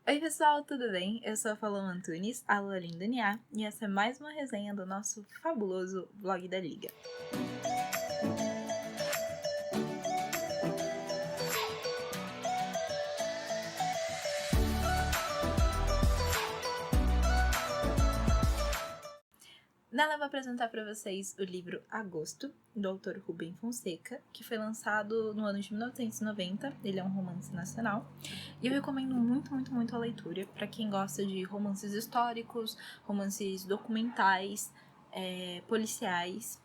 Oi pessoal, tudo bem? Eu sou a Paloma Antunes, a Lolinda Nia, e essa é mais uma resenha do nosso fabuloso blog da Liga. Nela eu vou apresentar para vocês o livro Agosto, do autor Rubem Fonseca, que foi lançado no ano de 1990, ele é um romance nacional, e eu recomendo muito a leitura para quem gosta de romances históricos, romances documentais, policiais,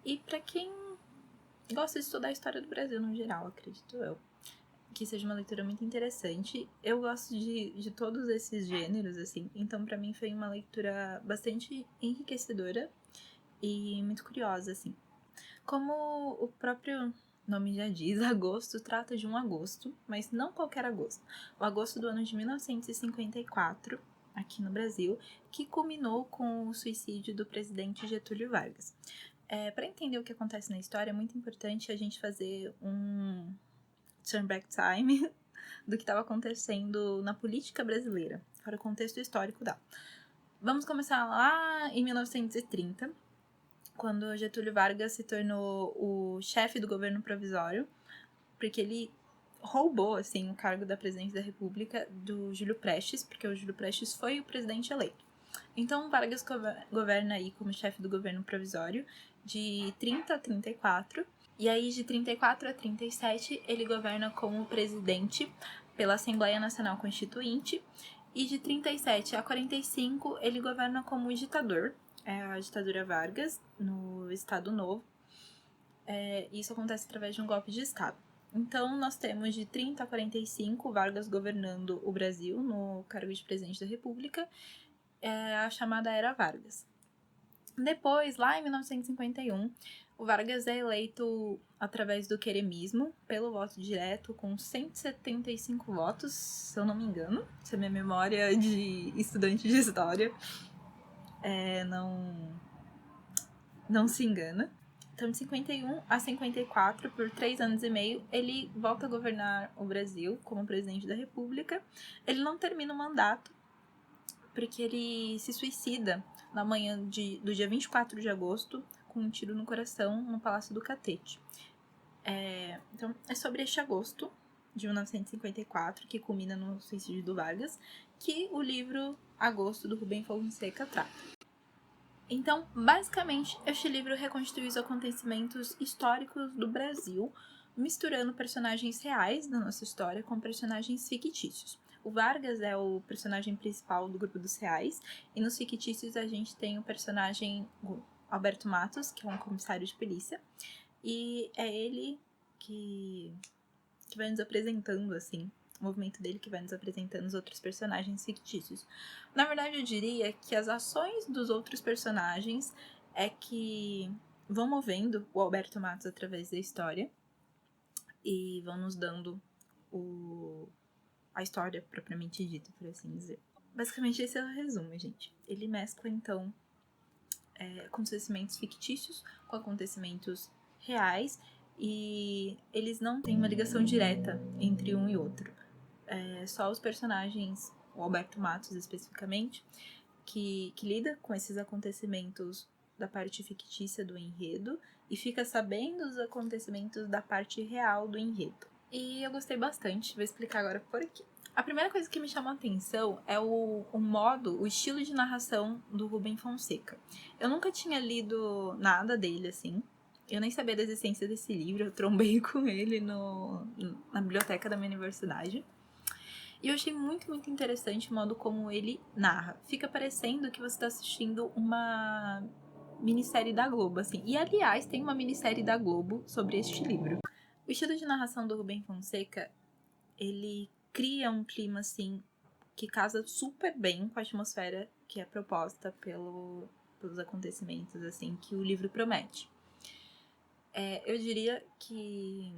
e para quem gosta de estudar a história do Brasil no geral, acredito eu. Que seja uma leitura muito interessante. Eu gosto de todos esses gêneros, assim, então pra mim foi uma leitura bastante enriquecedora e muito curiosa, assim. Como o próprio nome já diz, agosto trata de um agosto, mas não qualquer agosto. O agosto do ano de 1954, aqui no Brasil, que culminou com o suicídio do presidente Getúlio Vargas. Para entender o que acontece na história, é muito importante a gente fazer um turn back time do que estava acontecendo na política brasileira, para o contexto histórico dela. Vamos começar lá em 1930, quando Getúlio Vargas se tornou o chefe do governo provisório, porque ele roubou, assim, o cargo da presidência da República do Júlio Prestes, porque o Júlio Prestes foi o presidente eleito. Então, Vargas governa aí como chefe do governo provisório de 30 a 34, e aí de 34 a 37 ele governa como presidente pela Assembleia Nacional Constituinte, e de 37 a 45 ele governa como ditador, a ditadura Vargas, no Estado Novo. Isso acontece através de um golpe de Estado. Então, nós temos de 30 a 45 Vargas governando o Brasil no cargo de presidente da República, a chamada Era Vargas. Depois, lá em 1951, o Vargas é eleito através do queremismo, pelo voto direto, com 175 votos, se eu não me engano, se a minha memória de estudante de história não se engana. Então, de 51 a 54, por 3 anos e meio, ele volta a governar o Brasil como presidente da República. Ele não termina o mandato, porque ele se suicida na manhã do dia 24 de agosto, com um tiro no coração, no Palácio do Catete. Então, é sobre este agosto de 1954, que culmina no suicídio do Vargas, que o livro Agosto, do Rubem Fonseca, trata. Então, basicamente, este livro reconstitui os acontecimentos históricos do Brasil, misturando personagens reais da nossa história com personagens fictícios. O Vargas é o personagem principal do grupo dos reais, e nos fictícios a gente tem o personagem Alberto Matos, que é um comissário de polícia, e é ele que vai nos apresentando, assim, o movimento dele que vai nos apresentando os outros personagens fictícios. Na verdade, eu diria que as ações dos outros personagens é que vão movendo o Alberto Matos através da história e vão nos dando a história propriamente dita, por assim dizer. Basicamente, esse é o resumo, gente. Ele mescla, então, acontecimentos fictícios com acontecimentos reais, e eles não têm uma ligação direta entre um e outro. Só os personagens, o Alberto Matos especificamente, que lida com esses acontecimentos da parte fictícia do enredo e fica sabendo os acontecimentos da parte real do enredo. E eu gostei bastante, vou explicar agora por quê. A primeira coisa que me chamou a atenção é o modo, o estilo de narração do Rubem Fonseca. Eu nunca tinha lido nada dele, assim. Eu nem sabia da existência desse livro, eu trombei com ele na biblioteca da minha universidade. E eu achei muito interessante o modo como ele narra. Fica parecendo que você está assistindo uma minissérie da Globo, assim. E, aliás, tem uma minissérie da Globo sobre este livro. O estilo de narração do Rubem Fonseca, ele cria um clima, assim, que casa super bem com a atmosfera que é proposta pelos acontecimentos, assim, que o livro promete. Eu diria que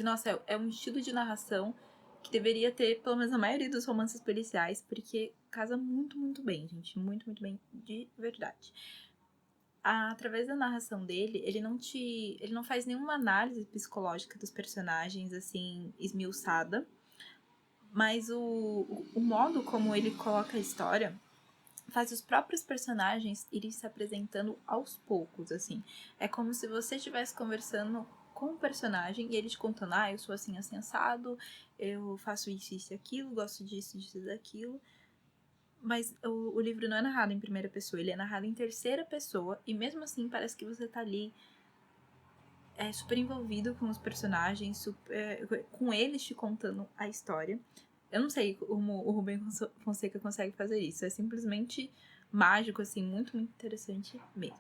nossa, é um estilo de narração que deveria ter, pelo menos, a maioria dos romances policiais, porque casa muito bem, gente. Muito bem, de verdade. Através da narração dele, ele não faz nenhuma análise psicológica dos personagens, assim, esmiuçada. Mas o modo como ele coloca a história faz os próprios personagens irem se apresentando aos poucos, assim. É como se você estivesse conversando com o personagem e ele te contando, eu sou assim, assim, assado, eu faço isso e aquilo, gosto disso e daquilo. Mas o livro não é narrado em primeira pessoa, ele é narrado em terceira pessoa, e mesmo assim parece que você tá ali super envolvido com os personagens, com eles te contando a história. Eu não sei como o Rubem Fonseca consegue fazer isso. É simplesmente mágico, assim, muito, muito interessante mesmo.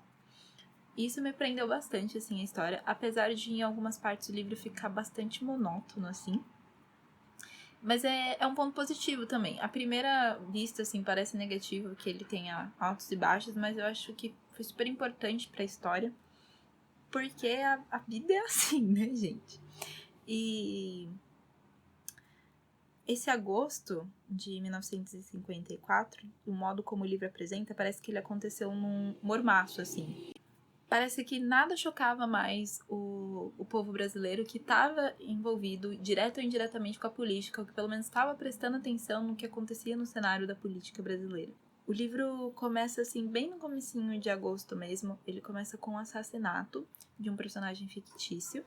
Isso me prendeu bastante, assim, a história. Apesar de, em algumas partes, o livro ficar bastante monótono, assim. Mas é um ponto positivo também. À primeira vista, assim, parece negativo que ele tenha altos e baixos, mas eu acho que foi super importante pra história. Porque a vida é assim, né, gente? E esse agosto de 1954, o modo como o livro apresenta, parece que ele aconteceu num mormaço, assim. Parece que nada chocava mais o povo brasileiro que estava envolvido, direto ou indiretamente, com a política, ou que pelo menos estava prestando atenção no que acontecia no cenário da política brasileira. O livro começa, assim, bem no comecinho de agosto mesmo. Ele começa com o assassinato de um personagem fictício.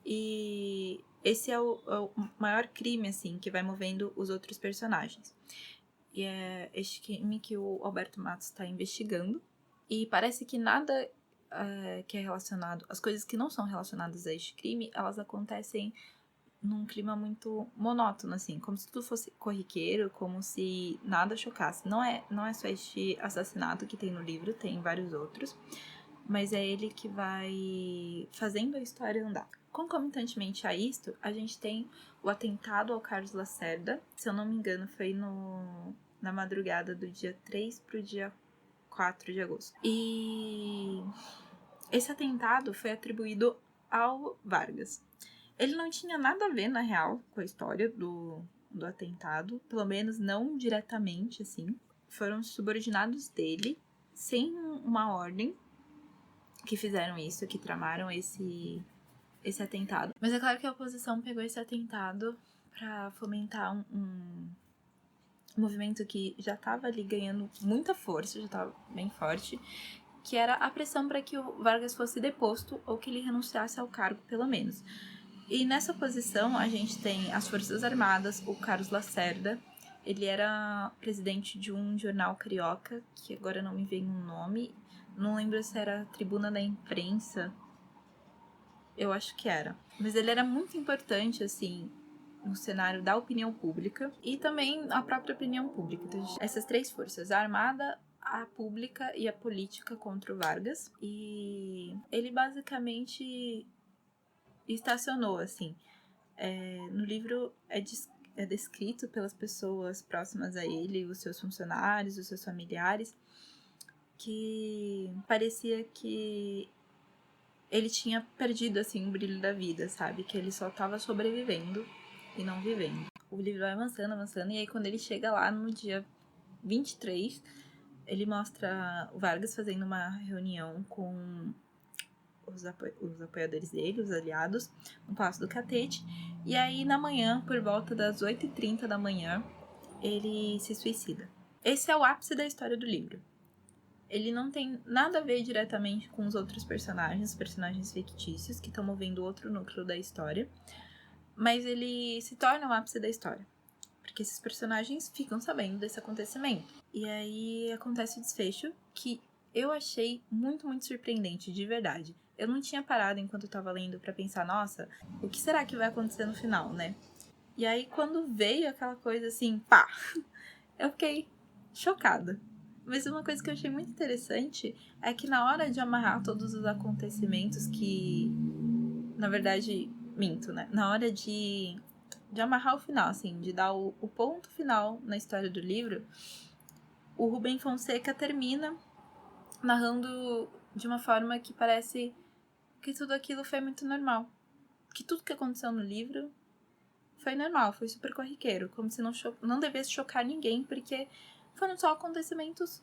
E esse é o maior crime, assim, que vai movendo os outros personagens. E é este crime que o Alberto Matos está investigando. E parece que nada que é relacionado... As coisas que não são relacionadas a este crime, elas acontecem num clima muito monótono, assim. Como se tudo fosse corriqueiro, como se nada chocasse. Não é só este assassinato que tem no livro, tem vários outros. Mas é ele que vai fazendo a história andar. Concomitantemente a isto, a gente tem o atentado ao Carlos Lacerda. Se eu não me engano, foi na madrugada do dia 3 pro dia 4 de agosto. E esse atentado foi atribuído ao Vargas. Ele não tinha nada a ver, na real, com a história do atentado. Pelo menos não diretamente, assim. Foram subordinados dele, sem uma ordem, que fizeram isso, que tramaram esse atentado. Mas é claro que a oposição pegou esse atentado para fomentar um movimento que já estava ali ganhando muita força, já estava bem forte, que era a pressão para que o Vargas fosse deposto ou que ele renunciasse ao cargo, pelo menos. E nessa oposição a gente tem as Forças Armadas, o Carlos Lacerda. Ele era presidente de um jornal carioca, que agora não me vem um nome. Não lembro se era Tribuna da Imprensa. Eu acho que era. Mas ele era muito importante, assim, no cenário da opinião pública e também a própria opinião pública. Então, essas três forças, a armada, a pública e a política contra o Vargas. E ele basicamente estacionou, assim. No livro é descrito pelas pessoas próximas a ele, os seus funcionários, os seus familiares, que parecia que ele tinha perdido, assim, o brilho da vida, sabe? Que ele só tava sobrevivendo e não vivendo. O livro vai avançando, avançando, e aí quando ele chega lá no dia 23, ele mostra o Vargas fazendo uma reunião com os apoiadores dele, os aliados, no Palácio do Catete. E aí, na manhã, por volta das 8h30 da manhã, ele se suicida. Esse é o ápice da história do livro. Ele não tem nada a ver diretamente com os outros personagens, personagens fictícios, que estão movendo outro núcleo da história. Mas ele se torna o ápice da história. Porque esses personagens ficam sabendo desse acontecimento. E aí acontece o desfecho, que eu achei muito, muito surpreendente, de verdade. Eu não tinha parado enquanto eu tava lendo pra pensar, nossa, o que será que vai acontecer no final, né? E aí quando veio aquela coisa assim, pá, eu fiquei chocada. Mas uma coisa que eu achei muito interessante é que na hora de amarrar todos os acontecimentos que, na verdade, minto, né? Na hora de amarrar o final, assim, de dar o ponto final na história do livro, o Rubem Fonseca termina narrando de uma forma que parece que tudo aquilo foi muito normal. Que tudo que aconteceu no livro foi normal, foi super corriqueiro. Como se não devesse chocar ninguém, porque foram só acontecimentos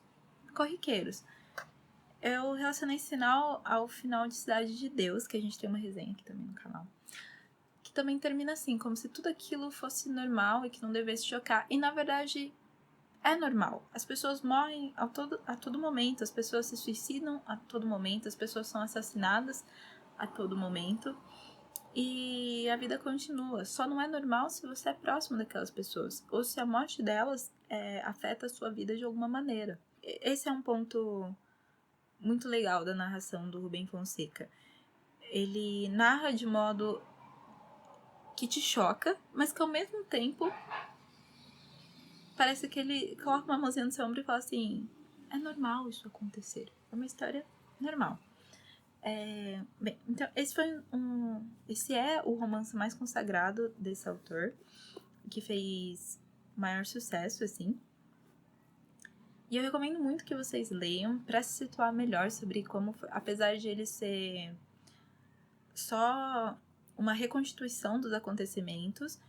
corriqueiros. Eu relacionei esse final ao final de Cidade de Deus, que a gente tem uma resenha aqui também no canal. também termina assim, como se tudo aquilo fosse normal e que não devesse chocar. E na verdade é normal. As pessoas morrem a todo momento, as pessoas se suicidam a todo momento, as pessoas são assassinadas a todo momento. E a vida continua. Só não é normal se você é próximo daquelas pessoas, ou se a morte delas afeta a sua vida de alguma maneira. Esse é um ponto muito legal da narração do Rubem Fonseca. Ele narra de modo que te choca, mas que ao mesmo tempo parece que ele coloca uma mãozinha no seu ombro e fala assim: é normal isso acontecer. É uma história normal. Bem, então esse é o romance mais consagrado desse autor, que fez maior sucesso, assim. E eu recomendo muito que vocês leiam para se situar melhor sobre como foi, apesar de ele ser só uma reconstituição dos acontecimentos,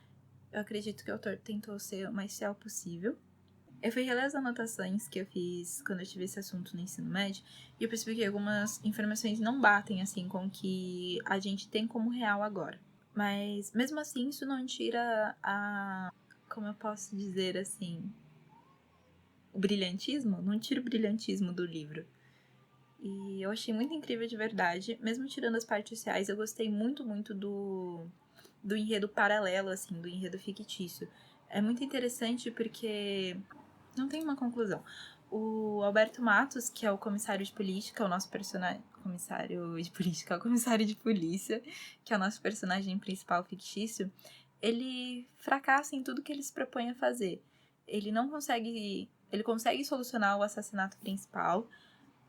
eu acredito que o autor tentou ser o mais fiel possível. Eu fui reler as anotações que eu fiz quando eu tive esse assunto no ensino médio e eu percebi que algumas informações não batem assim com o que a gente tem como real agora. Mas mesmo assim isso não tira como eu posso dizer assim, o brilhantismo? Não tira o brilhantismo do livro. E eu achei muito incrível de verdade, mesmo tirando as partes reais, eu gostei muito, muito do enredo paralelo, assim, do enredo fictício. É muito interessante porque não tem uma conclusão. O Alberto Matos, que é o comissário de política, o nosso personagem... Comissário de política, o comissário de polícia, que é o nosso personagem principal fictício, ele fracassa em tudo que ele se propõe a fazer. Ele não consegue... Ele consegue solucionar o assassinato principal,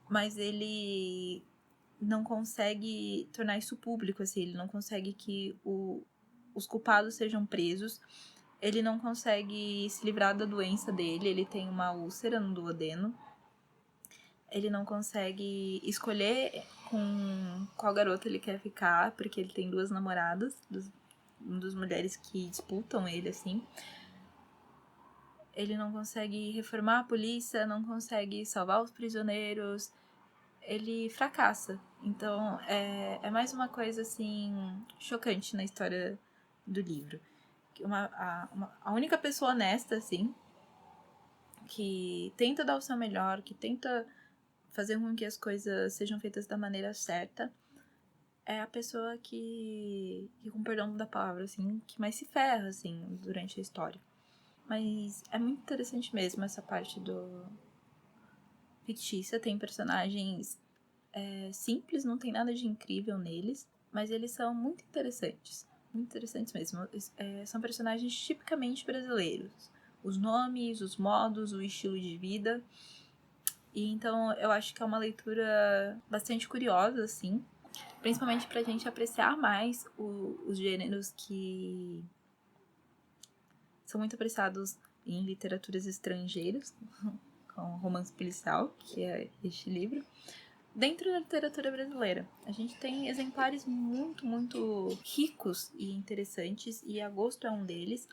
mas ele não consegue tornar isso público, assim. Ele não consegue que os culpados sejam presos. Ele não consegue se livrar da doença dele, ele tem uma úlcera no duodeno. Ele não consegue escolher com qual garota ele quer ficar, porque ele tem 2 namoradas, duas mulheres que disputam ele, assim. Ele não consegue reformar a polícia, não consegue salvar os prisioneiros. Ele fracassa. Então, é mais uma coisa, assim, chocante na história do livro. A única pessoa honesta, assim, que tenta dar o seu melhor, que tenta fazer com que as coisas sejam feitas da maneira certa, é a pessoa que com perdão da palavra, assim, que mais se ferra, assim, durante a história. Mas é muito interessante mesmo essa parte do fictícia. Tem personagens simples, não tem nada de incrível neles, mas eles são muito interessantes mesmo. São personagens tipicamente brasileiros. Os nomes, os modos, o estilo de vida. E então eu acho que é uma leitura bastante curiosa, assim, principalmente pra gente apreciar mais os gêneros que são muito apreciados em literaturas estrangeiras, com romance policial, que é este livro. Dentro da literatura brasileira, a gente tem exemplares muito, muito ricos e interessantes, e Agosto é um deles.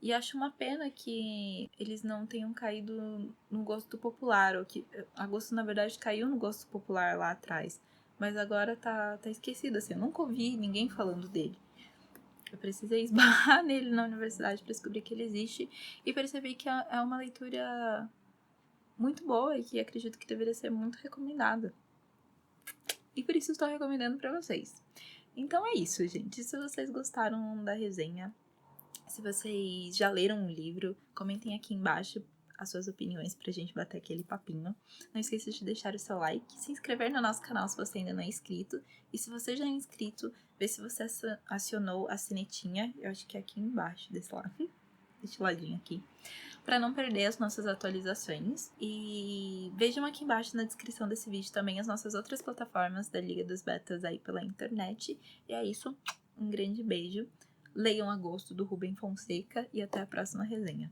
E acho uma pena que eles não tenham caído no gosto popular, ou que Agosto, na verdade, caiu no gosto popular lá atrás. Mas agora tá esquecido, assim, eu nunca ouvi ninguém falando dele. Eu precisei esbarrar nele na universidade para descobrir que ele existe e percebi que é uma leitura muito boa e que acredito que deveria ser muito recomendada. E por isso estou recomendando para vocês. Então é isso, gente. Se vocês gostaram da resenha, se vocês já leram o livro, comentem aqui embaixo as suas opiniões pra gente bater aquele papinho. Não esqueça de deixar o seu like, se inscrever no nosso canal se você ainda não é inscrito. E se você já é inscrito, vê se você acionou a sinetinha. Eu acho que é aqui embaixo, desse ladinho aqui, para não perder as nossas atualizações. E vejam aqui embaixo na descrição desse vídeo também as nossas outras plataformas da Liga dos Betas aí pela internet. E é isso, um grande beijo. Leiam Agosto, do Rubem Fonseca, e até a próxima resenha.